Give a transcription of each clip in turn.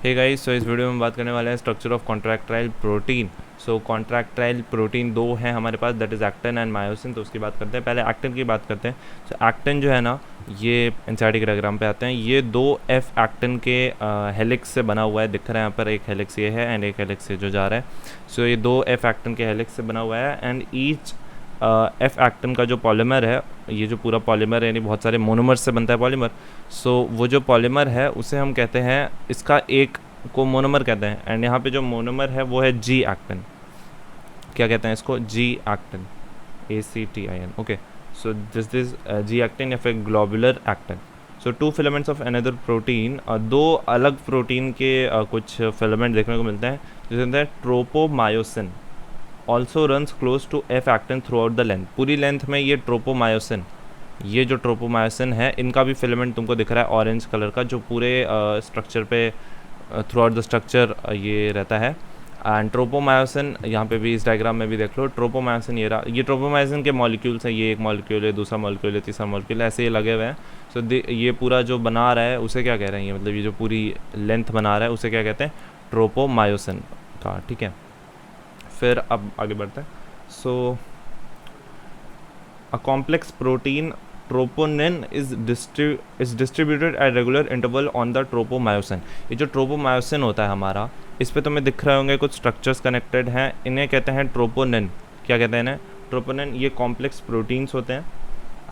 Hey guys, सो इस video में बात करने वाले हैं structure of contractile protein. So contractile protein दो हैं हमारे पास, that is actin and myosin. तो उसकी बात करते हैं। पहले एक्टिन की बात करते हैं। सो एक्टिन जो है ना, ये एनसीईआरटी के डायग्राम पे आते हैं। ये दो एफ एक्टिन के हेलिक्स से बना हुआ है, दिख रहा है यहाँ पर। एक हेलिक्स ये है एंड एक हेलिक्स ये जो जा रहा है। सो ये दो एफ एक्टिन के हेलिक्स से बना हुआ है एंड ईच एफ एक्टिन का जो पॉलीमर है, ये जो पूरा पॉलीमर है, यानी बहुत सारे मोनोमर से बनता है पॉलीमर। सो वो जो पॉलीमर है उसे हम कहते हैं, इसका एक को मोनोमर कहते हैं। एंड यहाँ पे जो मोनोमर है वो है जी एक्टिन। क्या कहते हैं इसको? G actin, ACTIN। Okay, so this is G actin या फिर globular actin. So two filaments of another protein, दो अलग प्रोटीन के कुछ फिलामेंट देखने को मिलते हैं, जिसे कहते हैं tropomyosin. Also runs close to F actin throughout the length. पूरी लेंथ में ये ट्रोपोमायोसिन, ये जो ट्रोपोमायोसिन है, इनका भी फिलामेंट तुमको दिख रहा है ऑरेंज कलर का, जो पूरे स्ट्रक्चर पे थ्रू आउट द स्ट्रक्चर ये रहता है। एंड ट्रोपोमायोसिन यहाँ पे भी इस डायग्राम में भी देख लो, ट्रोपोमायोसिन ये रहा। ये ट्रोपोमायोसिन के मॉलिक्यूल्स हैं, ये एक मॉलिक्यूल है, दूसरा मॉलिक्यूल है, तीसरा मॉलिक्यूल है, ऐसे ये लगे हुए हैं। सो ये पूरा जो बना रहा है उसे क्या कह रहे हैं? ये मतलब ये जो पूरी लेंथ बना रहा है उसे क्या कहते हैं? ट्रोपोमायोसिन का। ठीक है, फिर अब आगे बढ़ते हैं। So a complex protein troponin is distributed at regular interval on the tropomyosin. ये जो ट्रोपोमायोसिन होता है हमारा, इस पे तुम्हें दिख रहे होंगे कुछ स्ट्रक्चर्स कनेक्टेड हैं, इन्हें कहते हैं ट्रोपोनिन। क्या कहते हैं इन्हें? ट्रोपोनिन। ये कॉम्प्लेक्स प्रोटीन्स होते हैं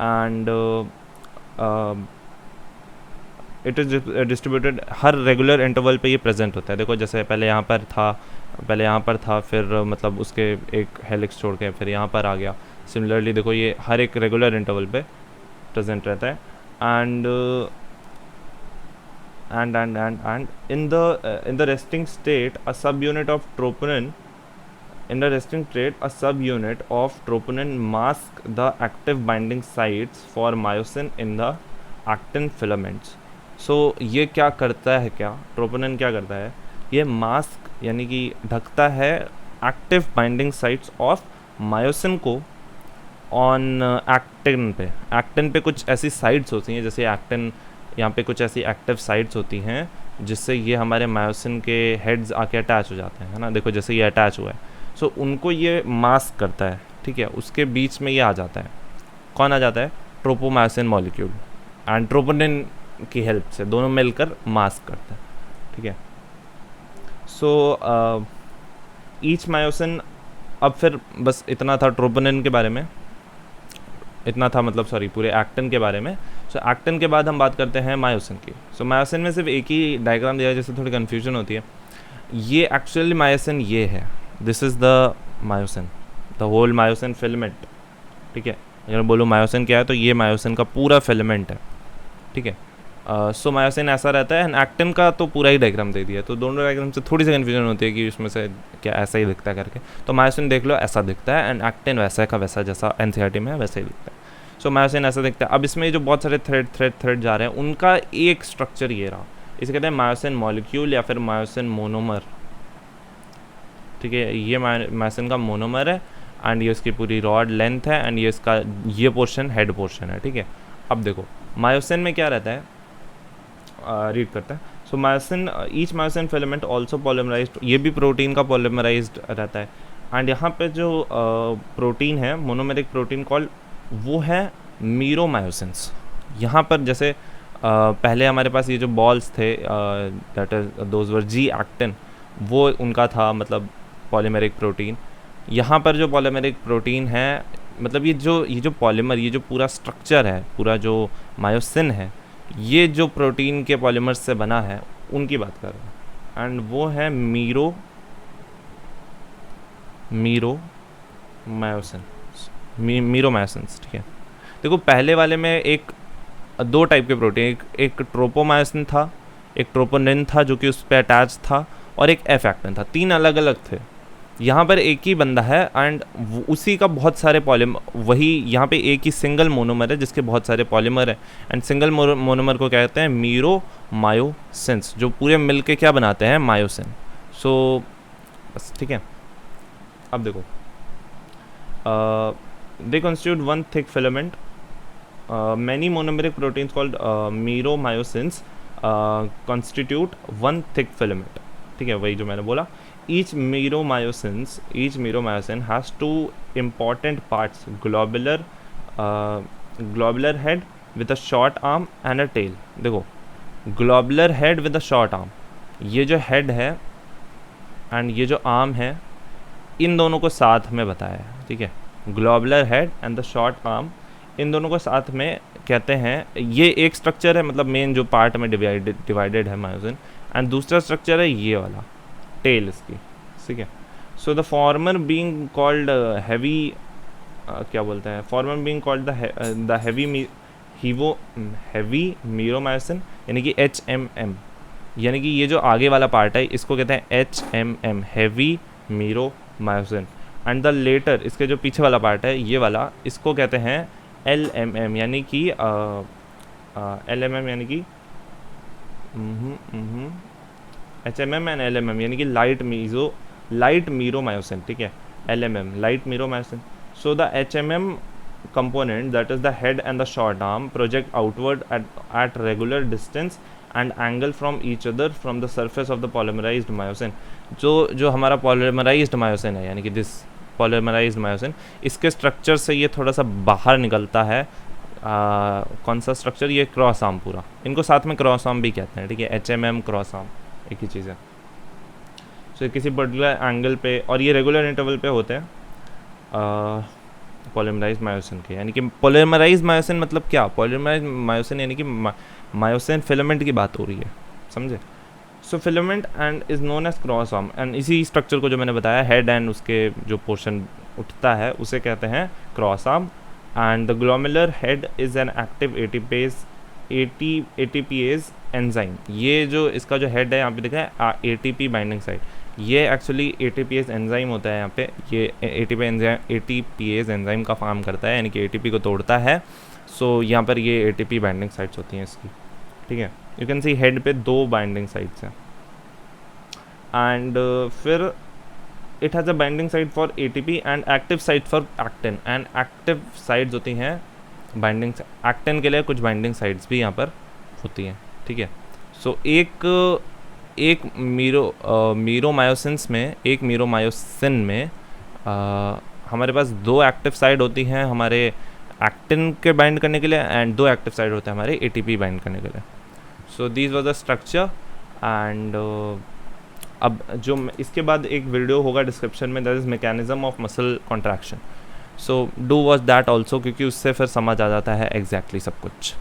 and it is distributed her regular interval पे ये प्रेजेंट होता है। देखो जैसे पहले यहाँ पर था, फिर मतलब उसके एक हेलिक्स छोड़ के फिर यहाँ पर आ गया। सिमिलरली देखो, ये हर एक रेगुलर इंटरवल पे प्रेजेंट रहता है। And in the resting state a sub unit of troponin mask the active binding sites for myosin in the actin filaments. So ये क्या करता है, क्या ट्रोपोनिन क्या करता है? ये मास्क यानी कि ढकता है active binding sites of myosin को ऑन एक्टिन पे। एक्टिन पे कुछ ऐसी साइट्स होती हैं, जैसे एक्टिन यहाँ पे कुछ ऐसी एक्टिव साइट्स होती हैं जिससे ये हमारे मायोसिन के हेड्स आके अटैच हो जाते हैं, है ना। देखो जैसे ये अटैच हुआ है, सो उनको ये मास्क करता है। ठीक है, उसके बीच में ये आ जाता है। कौन आ जाता है? ट्रोपोमायोसिन मॉलिक्यूल एंड ट्रोपोनिन की हेल्प से दोनों मिलकर मास्क करते हैं। ठीक है, सो ईच मायोसिन। अब फिर बस इतना था ट्रोपोनिन के बारे में, इतना था मतलब सॉरी पूरे एक्टिन के बारे में। सो एक्टिन के बाद हम बात करते हैं मायोसिन की। सो मायोसिन में सिर्फ एक ही डायग्राम दिया है, जैसे थोड़ी कन्फ्यूजन होती है। ये एक्चुअली मायोसिन ये है, this is the myosin, the whole myosin filament. ठीक है, अगर बोलो मायोसिन क्या है, तो ये मायोसिन का पूरा फिलामेंट है। ठीक है, सो मायोसिन ऐसा रहता है एंड एक्टिन का तो पूरा ही डायग्राम दे दिया, तो दोनों डायग्राम से थोड़ी सी कन्फ्यूजन होती है कि उसमें से क्या ऐसा ही दिखता है करके। तो मायोसिन देख लो ऐसा दिखता है एंड एक्टिन वैसा का वैसा, जैसा एनसीईआरटी में है वैसे ही दिखता है। सो मायोसिन ऐसा दिखता है। अब इसमें जो बहुत सारे थ्रेड जा रहे हैं, उनका एक स्ट्रक्चर ये रहा, इसे कहते हैं मायोसिन मॉलिक्यूल या फिर मायोसिन मोनोमर। ठीक है, ये मायोसिन का मोनोमर है एंड ये इसकी पूरी रॉड लेंथ है एंड ये इसका ये पोर्शन हेड पोर्शन है। ठीक है, अब देखो मायोसिन में क्या रहता है, रीड करते हैं। So myosin, each myosin filament also polymerised, ये भी प्रोटीन का पॉलीमराइज्ड रहता है। एंड यहाँ पे जो प्रोटीन है, मोनोमेरिक प्रोटीन कॉल्ड, वो है मीरोमायोसिन्स। यहाँ पर जैसे पहले हमारे पास ये जो बॉल्स थे, that is those were G actin, वो उनका था मतलब पॉलीमेरिक प्रोटीन। यहाँ पर जो पॉलीमेरिक प्रोटीन है, मतलब ये जो पॉलीमर, ये जो पूरा स्ट्रक्चर है, पूरा जो मायोसिन है, ये जो प्रोटीन के पॉलीमर्स से बना है, उनकी बात कर रहे हैं। एंड वो है मीरोमायोसिन्स। ठीक है, देखो पहले वाले में दो टाइप के प्रोटीन, एक ट्रोपोमायोसिन था, एक ट्रोपोनिन था जो कि उस पर अटैच था, और एक एफ एक्टिन था। तीन अलग अलग थे। यहाँ पर एक ही बंदा है एंड उसी का बहुत सारे पॉलीमर, वही यहाँ पे एक ही सिंगल मोनोमर है जिसके बहुत सारे पॉलीमर है। एंड सिंगल मोनोमर को कहते हैं मीरोमायोसिन्स, जो पूरे मिलके क्या बनाते हैं? मायोसिन। सो बस ठीक है। अब देखो, they constitute one thick filament. Many monomeric proteins called meromyosins constitute one thick filament, ठीक है, वही जो मैंने बोला. Each meromyosin has two important parts, globular head with a short arm and a tail. देखो, globular head with a short arm, ये जो head है एंड ये जो आर्म है, इन दोनों को साथ में बताया है, ठीक है. Globular head and the short arm, इन दोनों को साथ में कहते हैं, ये एक स्ट्रक्चर है, मतलब मेन जो पार्ट में डिवाइडेड है मायोसिन, एंड दूसरा स्ट्रक्चर है ये वाला, टेल इसकी, ठीक है. So the former being called heavy, क्या बोलते हैं, farmer being called the heavy meromyosin, यानी कि HMM, यानी कि ये जो आगे वाला पार्ट है इसको कहते हैं HMM, heavy meromyosin. And the latter, इसके जो पीछे वाला पार्ट है ये वाला, इसको कहते हैं LMM, यानी कि LMM यानी कि HMM एंड LMM, यानी कि लाइट मीरोमायोसिन, ठीक है. LMM light meromyosin. So the HMM component, that is the head and the short arm, project outward at regular distance and angle from each other from the surface of the polymerized myosin. जो हमारा polymerized myosin है, यानी कि this polymerized myosin, इसके structure से ये थोड़ा सा बाहर निकलता है. कौन सा स्ट्रक्चर, ये क्रॉस आर्म पूरा, इनको साथ में क्रॉस आर्म भी कहते हैं, ठीक है. HMM क्रॉस आर्म एक ही चीज़ है. सो किसी पर्टिकुलर एंगल पे, और ये रेगुलर इंटरवल पे होते हैं पॉलीमराइज मायोसिन के. यानी कि पॉलीमराइज मायोसिन मतलब क्या, पॉलीमराइज मायोसिन यानी कि मायोसिन फिलामेंट की बात हो रही है, समझे. So filament end is known as cross arm, and इसी स्ट्रक्चर को जो मैंने बताया, हेड एंड उसके जो पोर्शन उठता है उसे कहते हैं cross arm. And the glomerular head is an active ATPase enzyme. ये जो इसका जो हेड है यहाँ पे दिखा है ATP बाइंडिंग साइट, ये एक्चुअली ATPase एंजाइम होता है यहाँ पे. ये ATPase एंजाइम का काम करता है, यानी कि ATP को तोड़ता है. सो यहाँ पर ये ATP बाइंडिंग साइट्स होती हैं इसकी, ठीक है. यू कैन सी हेड पे 2 बाइंडिंग साइट्स हैं. एंड फिर it has a binding site for ATP and active site for actin. And active sites होती हैं बाइंडिंग, एक्टिन के लिए कुछ बाइंडिंग साइट्स भी यहाँ पर होती हैं, ठीक है. सो एक मीरोमायोसिन में हमारे पास 2 एक्टिव साइड होती हैं हमारे एक्टिन के बाइंड करने के लिए, एंड 2 एक्टिव साइड होते हैं हमारे ATP बाइंड करने के लिए. So this was the structure. And अब जो इसके बाद एक वीडियो होगा डिस्क्रिप्शन में, that is mechanism of muscle contraction. So do watch that also, क्योंकि उससे फिर समझ आ जाता है एग्जैक्टली सब कुछ.